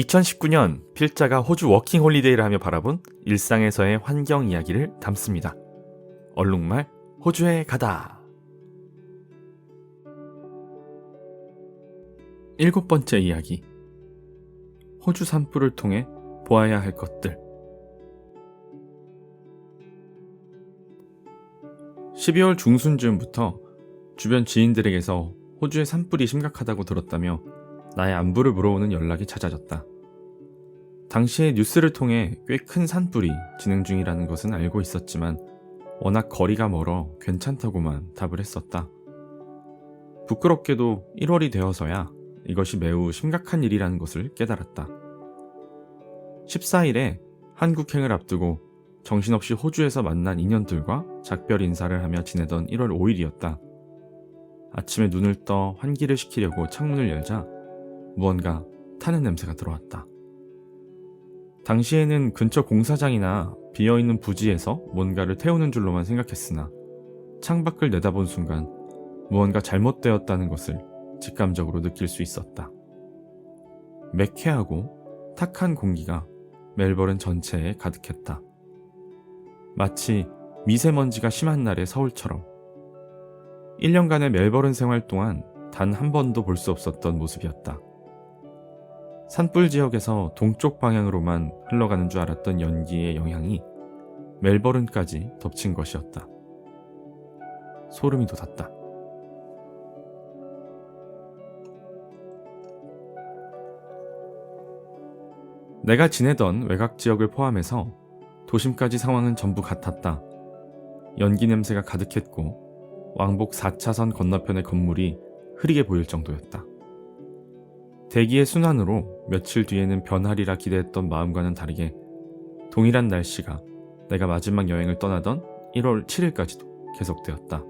2019년 필자가 호주 워킹 홀리데이를 하며 바라본 일상에서의 환경 이야기를 담습니다. 얼룩말 호주에 가다. 7번째 이야기. 호주 산불을 통해 보아야 할 것들. 12월 중순쯤부터 주변 지인들에게서 호주의 산불이 심각하다고 들었다며 나의 안부를 물어오는 연락이 잦아졌다. 당시에 뉴스를 통해 꽤 큰 산불이 진행 중이라는 것은 알고 있었지만 워낙 거리가 멀어 괜찮다고만 답을 했었다. 부끄럽게도 1월이 되어서야 이것이 매우 심각한 일이라는 것을 깨달았다. 14일에 한국행을 앞두고 정신없이 호주에서 만난 인연들과 작별 인사를 하며 지내던 1월 5일이었다. 아침에 눈을 떠 환기를 시키려고 창문을 열자 무언가 타는 냄새가 들어왔다. 당시에는 근처 공사장이나 비어있는 부지에서 뭔가를 태우는 줄로만 생각했으나 창밖을 내다본 순간 무언가 잘못되었다는 것을 직감적으로 느낄 수 있었다. 매캐하고 탁한 공기가 멜버른 전체에 가득했다. 마치 미세먼지가 심한 날의 서울처럼. 1년간의 멜버른 생활 동안 단 한 번도 볼 수 없었던 모습이었다. 산불 지역에서 동쪽 방향으로만 흘러가는 줄 알았던 연기의 영향이 멜버른까지 덮친 것이었다. 소름이 돋았다. 내가 지내던 외곽 지역을 포함해서 도심까지 상황은 전부 같았다. 연기 냄새가 가득했고 왕복 4차선 건너편의 건물이 흐리게 보일 정도였다. 대기의 순환으로 며칠 뒤에는 변하리라 기대했던 마음과는 다르게 동일한 날씨가 내가 마지막 여행을 떠나던 1월 7일까지도 계속되었다.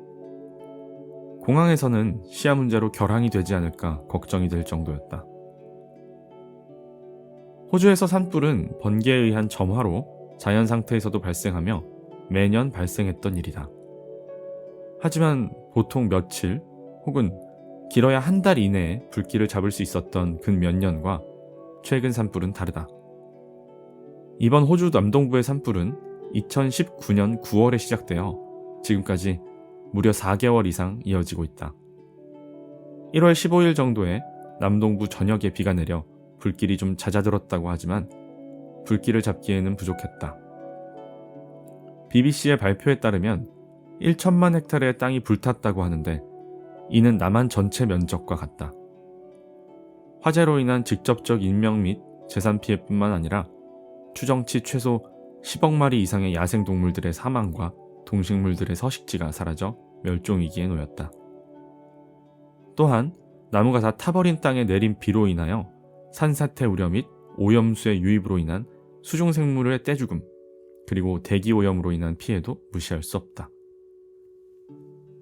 공항에서는 시야 문제로 결항이 되지 않을까 걱정이 될 정도였다. 호주에서 산불은 번개에 의한 점화로 자연 상태에서도 발생하며 매년 발생했던 일이다. 하지만 보통 며칠 혹은 길어야 한 달 이내에 불길을 잡을 수 있었던 근 몇 년과 최근 산불은 다르다. 이번 호주 남동부의 산불은 2019년 9월에 시작되어 지금까지 무려 4개월 이상 이어지고 있다. 1월 15일 정도에 남동부 전역에 비가 내려 불길이 좀 잦아들었다고 하지만 불길을 잡기에는 부족했다. BBC의 발표에 따르면 1천만 헥타르의 땅이 불탔다고 하는데 이는 남한 전체 면적과 같다. 화재로 인한 직접적 인명 및 재산 피해뿐만 아니라 추정치 최소 10억 마리 이상의 야생동물들의 사망과 동식물들의 서식지가 사라져 멸종위기에 놓였다. 또한 나무가 다 타버린 땅에 내린 비로 인하여 산사태 우려 및 오염수의 유입으로 인한 수중생물의 떼죽음, 그리고 대기오염으로 인한 피해도 무시할 수 없다.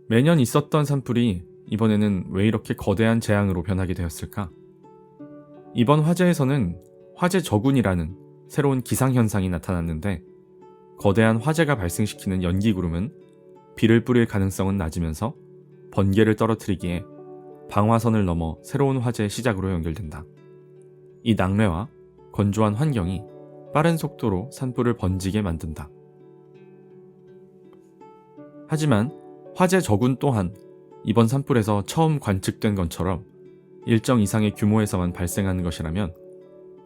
매년 있었던 산불이 이번에는 왜 이렇게 거대한 재앙으로 변하게 되었을까? 이번 화재에서는 화재 저군이라는 새로운 기상현상이 나타났는데 거대한 화재가 발생시키는 연기구름은 비를 뿌릴 가능성은 낮으면서 번개를 떨어뜨리기에 방화선을 넘어 새로운 화재의 시작으로 연결된다. 이 낙뢰와 건조한 환경이 빠른 속도로 산불을 번지게 만든다. 하지만 화재 저군 또한 이번 산불에서 처음 관측된 것처럼 일정 이상의 규모에서만 발생하는 것이라면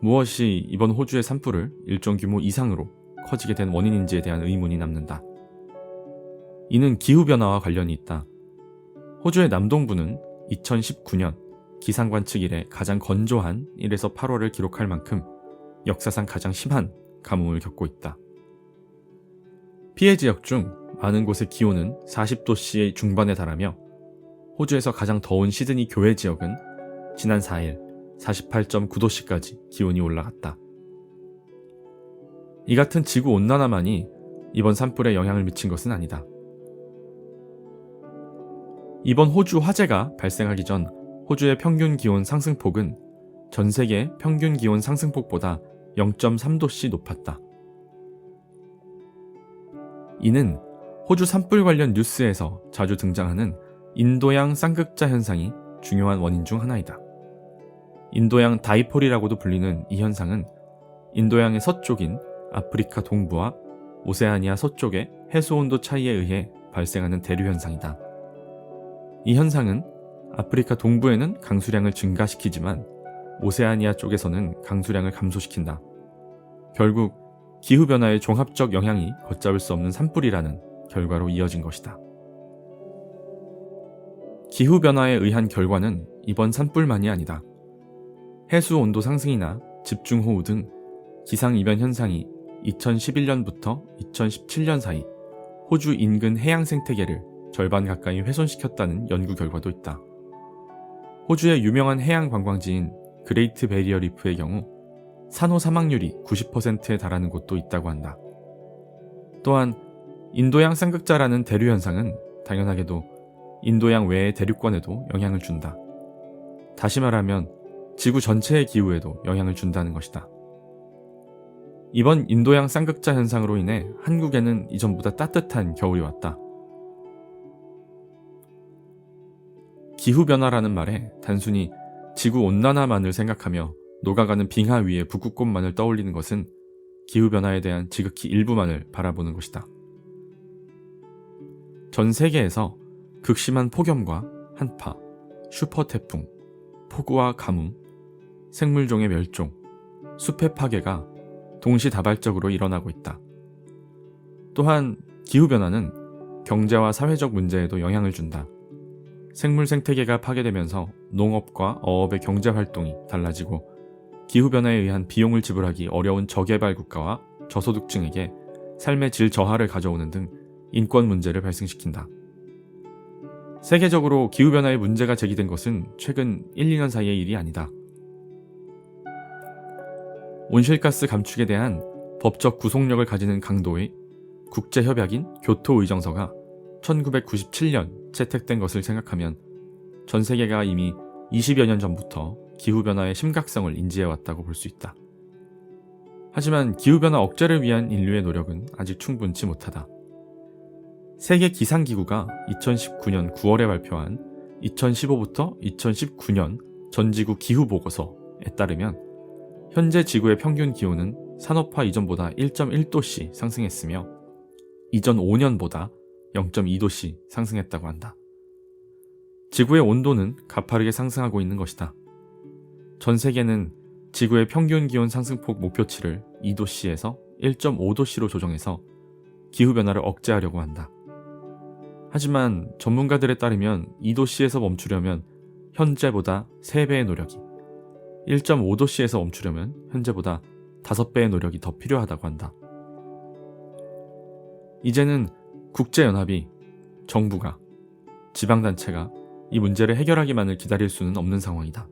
무엇이 이번 호주의 산불을 일정 규모 이상으로 커지게 된 원인인지에 대한 의문이 남는다. 이는 기후변화와 관련이 있다. 호주의 남동부는 2019년 기상관측 이래 가장 건조한 1에서 8월을 기록할 만큼 역사상 가장 심한 가뭄을 겪고 있다. 피해 지역 중 많은 곳의 기온은 40도씨의 중반에 달하며 호주에서 가장 더운 시드니 교외 지역은 지난 4일 48.9도씨까지 기온이 올라갔다. 이 같은 지구온난화만이 이번 산불에 영향을 미친 것은 아니다. 이번 호주 화재가 발생하기 전 호주의 평균 기온 상승폭은 전 세계 평균 기온 상승폭보다 0.3도씨 높았다. 이는 호주 산불 관련 뉴스에서 자주 등장하는 인도양 쌍극자 현상이 중요한 원인 중 하나이다. 인도양 다이폴이라고도 불리는 이 현상은 인도양의 서쪽인 아프리카 동부와 오세아니아 서쪽의 해수온도 차이에 의해 발생하는 대류 현상이다. 이 현상은 아프리카 동부에는 강수량을 증가시키지만 오세아니아 쪽에서는 강수량을 감소시킨다. 결국 기후변화의 종합적 영향이 걷잡을 수 없는 산불이라는 결과로 이어진 것이다. 기후변화에 의한 결과는 이번 산불만이 아니다. 해수 온도 상승이나 집중호우 등 기상이변 현상이 2011년부터 2017년 사이 호주 인근 해양 생태계를 절반 가까이 훼손시켰다는 연구 결과도 있다. 호주의 유명한 해양 관광지인 그레이트 베리어 리프의 경우 산호 사망률이 90%에 달하는 곳도 있다고 한다. 또한 인도양 쌍극자라는 대류 현상은 당연하게도 인도양 외의 대륙권에도 영향을 준다. 다시 말하면 지구 전체의 기후에도 영향을 준다는 것이다. 이번 인도양 쌍극자 현상으로 인해 한국에는 이전보다 따뜻한 겨울이 왔다. 기후변화라는 말에 단순히 지구온난화만을 생각하며 녹아가는 빙하 위에 북극곰만을 떠올리는 것은 기후변화에 대한 지극히 일부만을 바라보는 것이다. 전 세계에서 극심한 폭염과 한파, 슈퍼태풍, 폭우와 가뭄, 생물종의 멸종, 숲의 파괴가 동시다발적으로 일어나고 있다. 또한 기후변화는 경제와 사회적 문제에도 영향을 준다. 생물 생태계가 파괴되면서 농업과 어업의 경제활동이 달라지고 기후변화에 의한 비용을 지불하기 어려운 저개발 국가와 저소득층에게 삶의 질 저하를 가져오는 등 인권 문제를 발생시킨다. 세계적으로 기후변화의 문제가 제기된 것은 최근 1, 2년 사이의 일이 아니다. 온실가스 감축에 대한 법적 구속력을 가지는 강도의 국제협약인 교토의정서가 1997년 채택된 것을 생각하면 전 세계가 이미 20여 년 전부터 기후변화의 심각성을 인지해왔다고 볼 수 있다. 하지만 기후변화 억제를 위한 인류의 노력은 아직 충분치 못하다. 세계기상기구가 2019년 9월에 발표한 2015부터 2019년 전지구 기후보고서에 따르면 현재 지구의 평균 기온은 산업화 이전보다 1.1도씨 상승했으며 이전 5년보다 0.2도씨 상승했다고 한다. 지구의 온도는 가파르게 상승하고 있는 것이다. 전 세계는 지구의 평균 기온 상승폭 목표치를 2도씨에서 1.5도씨로 조정해서 기후변화를 억제하려고 한다. 하지만 전문가들에 따르면 2도씨에서 멈추려면 현재보다 3배의 노력이, 1.5도씨에서 멈추려면 현재보다 5배의 노력이 더 필요하다고 한다. 이제는 국제연합이, 정부가, 지방단체가 이 문제를 해결하기만을 기다릴 수는 없는 상황이다.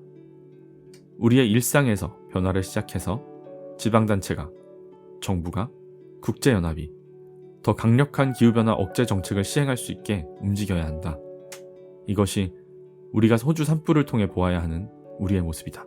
우리의 일상에서 변화를 시작해서 지방단체가, 정부가, 국제연합이 더 강력한 기후변화 억제 정책을 시행할 수 있게 움직여야 한다. 이것이 우리가 호주 산불을 통해 보아야 하는 우리의 모습이다.